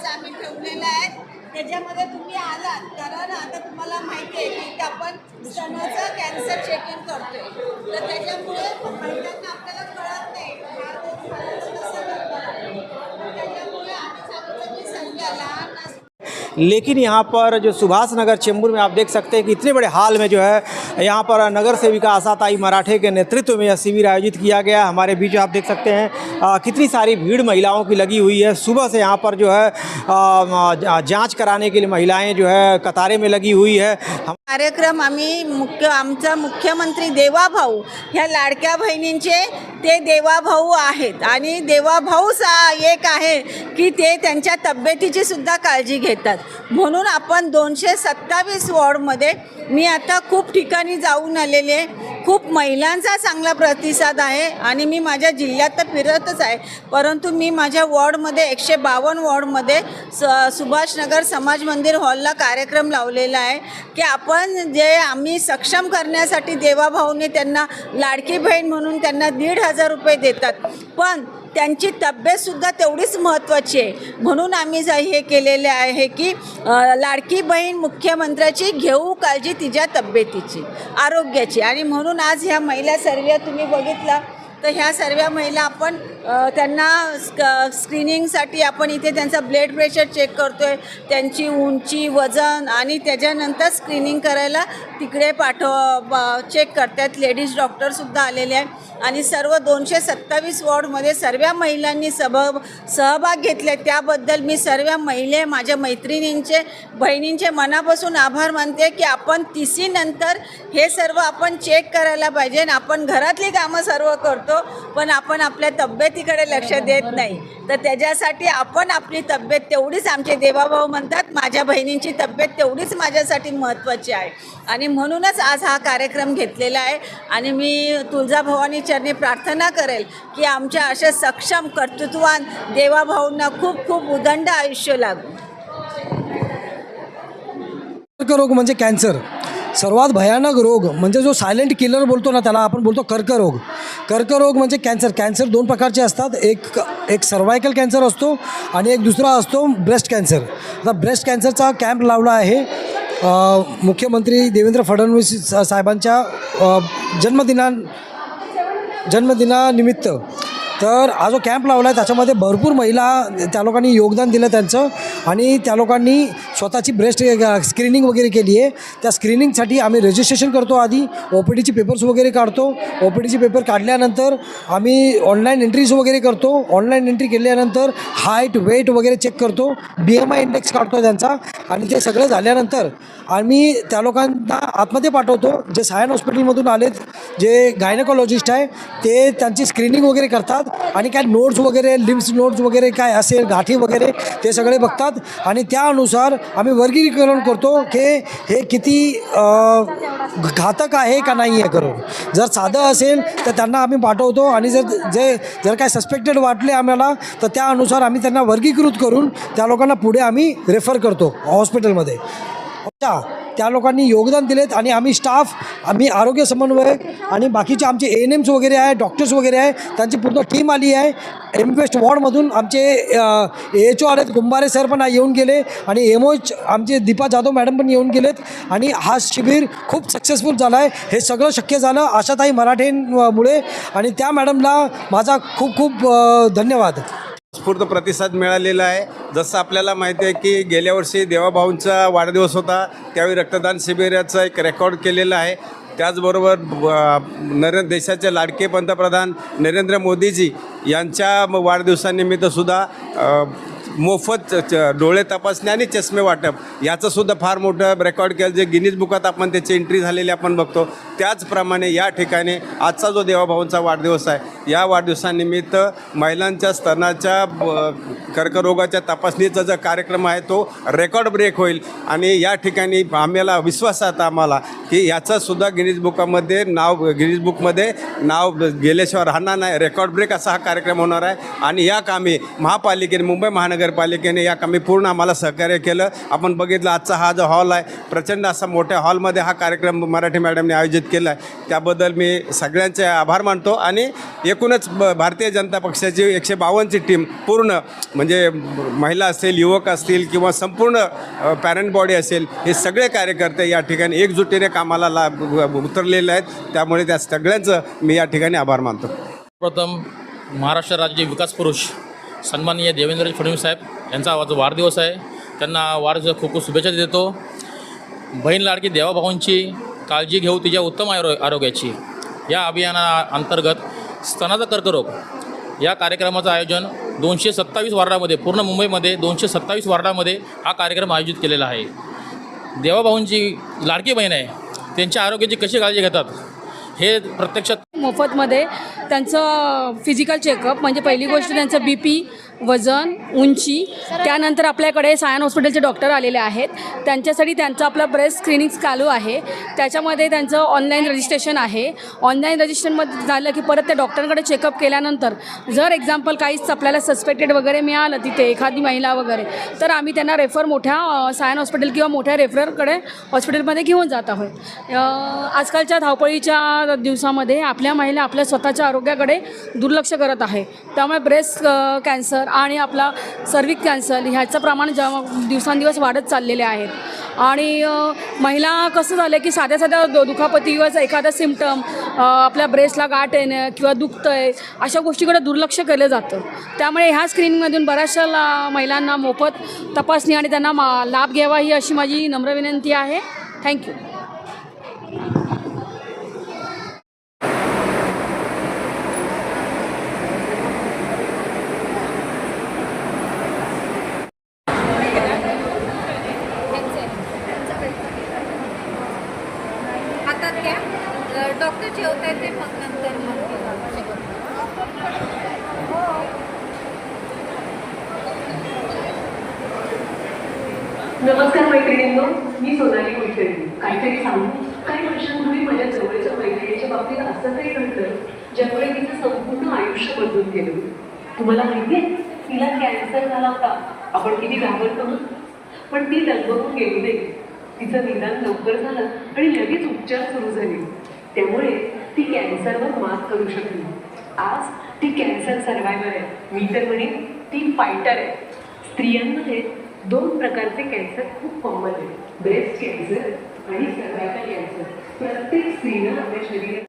आम्ही ठेवलेला आहे, त्याच्यामध्ये तुम्ही आलात कारण आता तुम्हाला माहिती आहे की आपण स्तनाचं कॅन्सर चेकिंग करतोय, तर त्याच्यामुळे महिलांना आपल्याला कळत नाही कसं करतात. तर त्याच्यामुळे आम्ही सांगितलं की सगळ्या लहान लेकिन यहाँ पर जो सुभाष नगर चेंबूर में आप देख सकते हैं कि इतने बड़े हाल में जो है यहाँ पर नगर सेविका आशाताई मराठे के नेतृत्व में यह शिविर आयोजित किया गया। हमारे बीच आप देख सकते हैं कितनी सारी भीड़ महिलाओं की लगी हुई है। सुबह से यहाँ पर जो है जांच कराने के लिए महिलाएं जो है कतारे में लगी हुई है। कार्यक्रम आम्ही आमचा मुख्यमंत्री देवाभाऊ ह्या लाडक्या बहिणींचे ते देवाभाऊ आहेत आणि देवाभाऊच एक आहे की ते त्यांच्या तब्येतीची सुद्धा काळजी घेतात। म्हणून आपण 227 वॉर्डमध्ये मी आता खूप ठिकाणी जाऊन आलेले आहे, खूप महिलांचा चांगला प्रतिसाद आहे आणि मी माझ्या जिल्ह्यात तर फिरतच आहे, परंतु मी माझ्या वॉर्डमध्ये 152 वॉर्डमध्ये सुभाषनगर समाज मंदिर हॉलला कार्यक्रम लावलेला आहे की आपण जे आम्ही सक्षम करण्यासाठी देवाभाऊने त्यांना लाडकी बहीण म्हणून त्यांना 1,500 रुपये देतात, पण त्यांची तब्येतसुद्धा तेवढीच महत्त्वाची आहे। म्हणून आम्ही हे केलेले आहे की लाडकी बहीण मुख्यमंत्र्याची घेऊ काळजी तिच्या तब्येतीची आरोग्याची, आणि म्हणून आज ह्या महिला सर्वे तुम्ही बघितला तर ह्या सर्व महिला आपण त्यांना स्क्रीनिंगसाठी आपण इथे त्यांचा ब्लड प्रेशर चेक करतो आहे, त्यांची उंची वजन, आणि त्याच्यानंतर स्क्रीनिंग करायला तिकडे चेक करतात। लेडीज डॉक्टरसुद्धा आलेले आहेत आणि सर्व 227 वॉर्डमध्ये सर्व महिलांनी सहभाग घेतले, त्याबद्दल मी सर्व माझ्या मैत्रिणींचे बहिणींचे मनापासून आभार मानते की आपण तिसीनंतर हे सर्व आपण चेक करायला पाहिजे। आपण घरातली कामं सर्व करतो पण आपण आपल्या तब्येतीकडे लक्ष देत नाही, तर त्याच्यासाठी आपण आपली तब्येत तेवढीच, आमचे देवाभाऊ म्हणतात माझ्या बहिणींची तब्येत तेवढीच माझ्यासाठी महत्त्वाची आहे, आणि म्हणूनच आज हा कार्यक्रम घेतलेला आहे। आणि मी तुळजाभवानी चरणी प्रार्थना करेल की आमच्या अशा सक्षम कर्तृत्ववान देवाभाऊंना खूप खूप उदंड आयुष्य लागू। कर्करोग म्हणजे कॅन्सर सर्वात भयानक रोग, म्हणजे जो सायलेंट किलर बोलतो ना त्याला आपण बोलतो कर्करोग। कर्करोग म्हणजे कॅन्सर 2 प्रकारचे असतात, एक सर्वायकल कॅन्सर असतो आणि एक दुसरा असतो ब्रेस्ट कॅन्सर। आता ब्रेस्ट कॅन्सरचा कॅम्प लावला आहे मुख्यमंत्री देवेंद्र फडणवीस साहेबांच्या जन्मदिनानिमित्त। तर हा जो कॅम्प लावला आहे त्याच्यामध्ये भरपूर महिला त्या लोकांनी योगदान दिलं त्यांचं, आणि त्या लोकांनी स्वतःची ब्रेस्ट स्क्रीनिंग वगैरे केली आहे। त्या स्क्रीनिंगसाठी आम्ही रजिस्ट्रेशन करतो, आधी OPDचे पेपर्स वगैरे काढतो। OPDचे पेपर काढल्यानंतर आम्ही ऑनलाईन एंट्रीज वगैरे करतो। ऑनलाईन एंट्री केल्यानंतर हाईट वेट वगैरे चेक करतो, BMI इंडेक्स काढतो त्यांचा, आणि ते सगळं झाल्यानंतर आम्ही त्या लोकांना आतमध्ये पाठवतो। जे सायन हॉस्पिटलमधून आलेत, जे गायनेकोलॉजिस्ट आहे ते त्यांची स्क्रीनिंग वगैरे करतात, आणि काय नोट्स वगैरे लिम्स नोट्स वगैरे काय असेल गाठी वगैरे ते सगळे बघतात, आणि त्यानुसार आम्ही वर्गीकरण करतो की हे किती घातक आहे का नाही आहे करून। जर साधं असेल तर त्यांना आम्ही पाठवतो, आणि जर काय सस्पेक्टेड वाटले आम्हाला तर त्यानुसार आम्ही त्यांना वर्गीकृत करून त्या लोकांना पुढे आम्ही रेफर करतो हॉस्पिटलमध्ये। त्या लोकांनी योगदान दिलेत, आणि आम्ही स्टाफ, आम्ही आरोग्य समन्वयक आणि बाकीचे आमचे ANMs वगैरे आहे, डॉक्टर्स वगैरे आहे, त्यांची पूर्ण टीम आली आहे। वेस्ट वॉर्डमधून आमचे AHO आलेत, कुंभारे सर पण येऊन गेले, आणि MOH आमचे दीपा जाधव मॅडम पण येऊन गेलेत, आणि हा शिबिर खूप सक्सेसफुल झाला आहे। हे सगळं शक्य झालं आशाताई मराठेंमुळे, आणि त्या मॅडमला माझा खूप खूप धन्यवाद। स्फूर्त प्रतिसाद मिळालेला आहे। जसं आपल्याला माहिती आहे की गेल्या वर्षी देवाभाऊंचा वाढदिवस होता, त्यावेळी रक्तदान शिबिराचं एक रेकॉर्ड केलेलं आहे। त्याचबरोबर देशाचे लाडके पंतप्रधान नरेंद्र मोदीजी यांच्या वाढदिवसानिमित्तसुद्धा मोफत डोळे तपासणी आणि चष्मे वाटप याचंसुद्धा फार मोठं रेकॉर्ड केलं, जे गिनीज बुकात आपण त्याची एंट्री झालेली आपण बघतो। त्याचप्रमाणे या ठिकाणी आजचा जो देवाभाऊंचा वाढदिवस आहे, या वाढदिवसानिमित्त महिलांच्या स्तनाच्या कर्करोगाच्या तपासणीचा जो कार्यक्रम आहे तो रेकॉर्ड ब्रेक होईल, आणि या ठिकाणी आम्हाला विश्वास आहे आम्हाला की याचंसुद्धा गिनीज बुकमध्ये नाव गेल्याशिवाय राहणार नाही। रेकॉर्ड ब्रेक असा हा कार्यक्रम होणार आहे, आणि या कामी महापालिकेने मुंबई महानगर महानगरपालिकेने या कामी पूर्ण आम्हाला सहकार्य केलं. आपण बघितलं आजचा हा जो हॉल आहे, प्रचंड असा मोठ्या हॉलमध्ये हा कार्यक्रम मराठे मॅडमने आयोजित केला आहे. त्याबद्दल मी सगळ्यांचे आभार मानतो. आणि एकूणच भारतीय जनता पक्षाची 152ची टीम पूर्ण, म्हणजे महिला असेल, युवक असतील किंवा संपूर्ण पॅरेंट बॉडी असेल, हे सगळे कार्यकर्ते या ठिकाणी एकजुटीने कामाला उतरलेले आहेत. त्यामुळे त्या सगळ्यांचं मी या ठिकाणी आभार मानतो. प्रथम महाराष्ट्र राज्य विकास पुरुष सन्माननीय देवेंद्र फडणवीस साहेब यांचा आज वाढदिवस आहे. त्यांना वाढदिवसाच्या खूप खूप शुभेच्छा देतो. बहीण लाडकी देवाभाऊंची काळजी घेऊ तिच्या उत्तम आरोग्याची या अभियानाअंतर्गत स्तनाचा कर्करोग या कार्यक्रमाचं आयोजन 227 वार्डामध्ये, पूर्ण मुंबईमध्ये 227 वार्डामध्ये हा कार्यक्रम आयोजित केलेला आहे. देवाभाऊंची लाडकी बहीण आहे, त्यांच्या आरोग्याची कशी काळजी घेतात हे प्रत्यक्षात मोफतमध्ये त्यांचं फिजिकल चेकअप, म्हणजे पहिली गोष्ट त्यांचं BP, वजन, उंची. त्यानंतर आपल्याकडे सायन हॉस्पिटलचे डॉक्टर आलेले आहेत, त्यांच्यासाठी त्यांचं आपलं ब्रेस्ट स्क्रीनिंग चालू आहे. त्याच्यामध्ये त्यांचं ऑनलाईन रजिस्ट्रेशन आहे. ऑनलाईन रजिस्ट्रेशनमध्ये झालं की परत त्या डॉक्टरकडे चेकअप केल्यानंतर जर एक्झाम्पल काहीच आपल्याला सस्पेक्टेड वगैरे मिळालं तिथे एखादी महिला वगैरे, तर आम्ही त्यांना रेफर मोठ्या सायन हॉस्पिटल किंवा मोठ्या रेफरकडे हॉस्पिटलमध्ये घेऊन जात आहोत. आजकालच्या धावपळीच्या दिवसामध्ये आपल्या महिला आपल्या स्वतःच्या आरोग्याकडे दुर्लक्ष करत आहे. त्यामुळे ब्रेस्ट कॅन्सर आणि आपला सर्विक कॅन्सर ह्याचं प्रमाण दिवसांदिवस वाढत चाललेले आहेत. आणि महिला कसं झालं की साध्या साध्या दुखापती किंवा एखादा सिम्पटम, आपल्या ब्रेस्टला गाठ येणं किंवा दुखतं आहे, अशा गोष्टीकडे दुर्लक्ष केलं जातं. त्यामुळे ह्या स्क्रीनिंगमधून बऱ्याचशा महिलांना मोफत तपासणी आणि त्यांना लाभ घ्यावा ही अशी माझी नम्र विनंती आहे. थँक्यू. हातात घ्या. डॉक्टर जेवतायत ते मग नंतर नमस्कार मैत्रिणींनो, मी सोनाली कुलकर्णी. काहीतरी सांगू. काही वर्षांपूर्वी माझ्या जवळच्या मैत्रिणीच्या बाबतीत असं काही घडलं ज्यामुळे तिचं संपूर्ण आयुष्य बदलून गेलं. तुम्हाला माहिती आहे, तिला कॅन्सर झाला होता. आपण किती घाबरतो ना, पण ती दगदगून गेली नाही. तिचं निदान लवकर झालं आणि लगेच उपचार सुरू झाले. त्यामुळे ती कॅन्सरवर मात करू शकली. आज ती कॅन्सर सर्वायवर आहे. मी तर म्हणेन ती फायटर आहे. स्त्रियांमध्ये 2 प्रकारचे कॅन्सर खूप कॉमन आहे, ब्रेस्ट कॅन्सर आणि सर्वायकल कॅन्सर. प्रत्येक स्त्रीनं आपल्या शरीरात